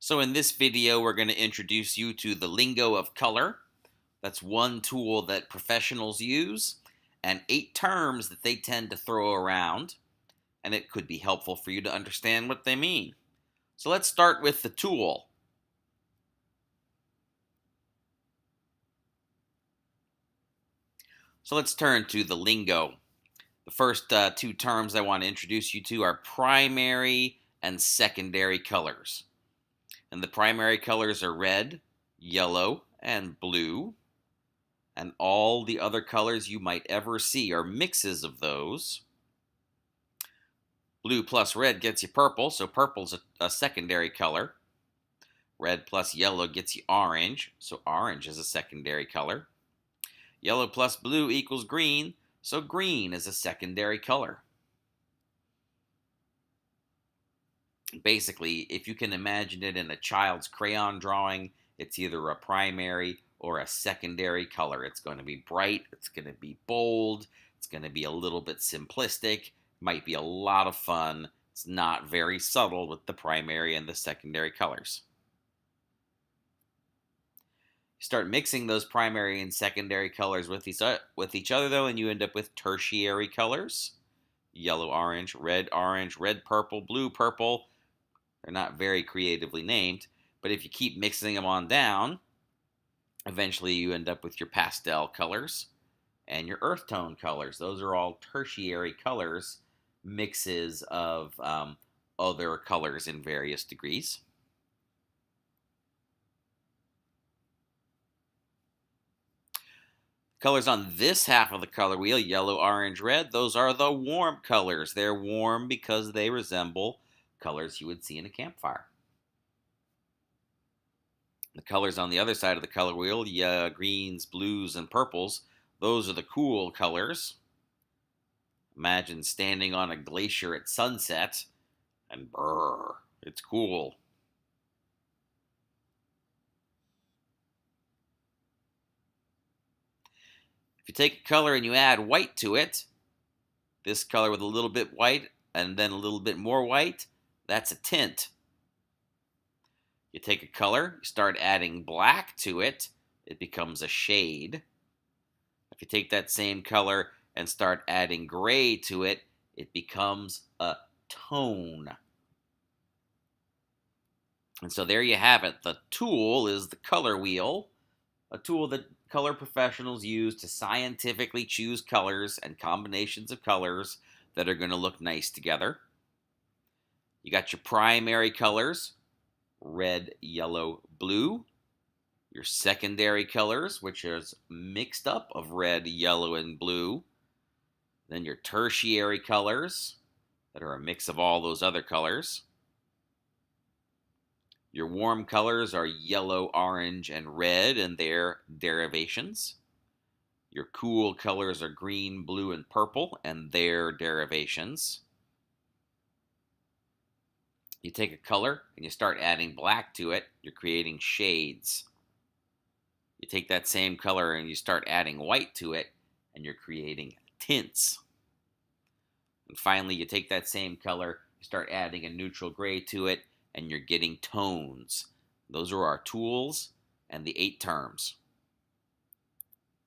So in this video, we're going to introduce you to the Lingo of Color. That's one tool that professionals use, and 8 terms that they tend to throw around, and it could be helpful for you to understand what they mean. So let's start with the tool. So let's turn to the lingo. The first 2 terms I want to introduce you to are primary and secondary colors. And the primary colors are red, yellow, and blue. And all the other colors you might ever see are mixes of those. Blue plus red gets you purple, so purple's a secondary color. Red plus yellow gets you orange, so orange is a secondary color. Yellow plus blue equals green, so green is a secondary color. Basically, if you can imagine it in a child's crayon drawing, it's either a primary or a secondary color. It's going to be bright, it's going to be bold, it's going to be a little bit simplistic, might be a lot of fun. It's not very subtle with the primary and the secondary colors. You start mixing those primary and secondary colors with each other, though, and you end up with tertiary colors. Yellow, orange, red, purple, blue, purple. They're not very creatively named, but if you keep mixing them on down, eventually you end up with your pastel colors and your earth tone colors. Those are all tertiary colors, mixes of other colors in various degrees. Colors on this half of the color wheel, yellow, orange, red, those are the warm colors. They're warm because they resemble colors you would see in a campfire. The colors on the other side of the color wheel, greens, blues, and purples, those are the cool colors. Imagine standing on a glacier at sunset, and brrr, it's cool. If you take a color and you add white to it, this color with a little bit white and then a little bit more white, that's a tint. You take a color, you start adding black to it, it becomes a shade. If you take that same color and start adding gray to it, it becomes a tone. And so there you have it. The tool is the color wheel, a tool that color professionals use to scientifically choose colors and combinations of colors that are going to look nice together. You got your primary colors, red, yellow, blue. Your secondary colors, which is mixed up of red, yellow, and blue. Then your tertiary colors, that are a mix of all those other colors. Your warm colors are yellow, orange, and red, and their derivations. Your cool colors are green, blue, and purple, and their derivations. You take a color and you start adding black to it, you're creating shades. You take that same color and you start adding white to it, and you're creating tints. And finally, you take that same color, you start adding a neutral gray to it, and you're getting tones. Those are our tools and the 8 terms.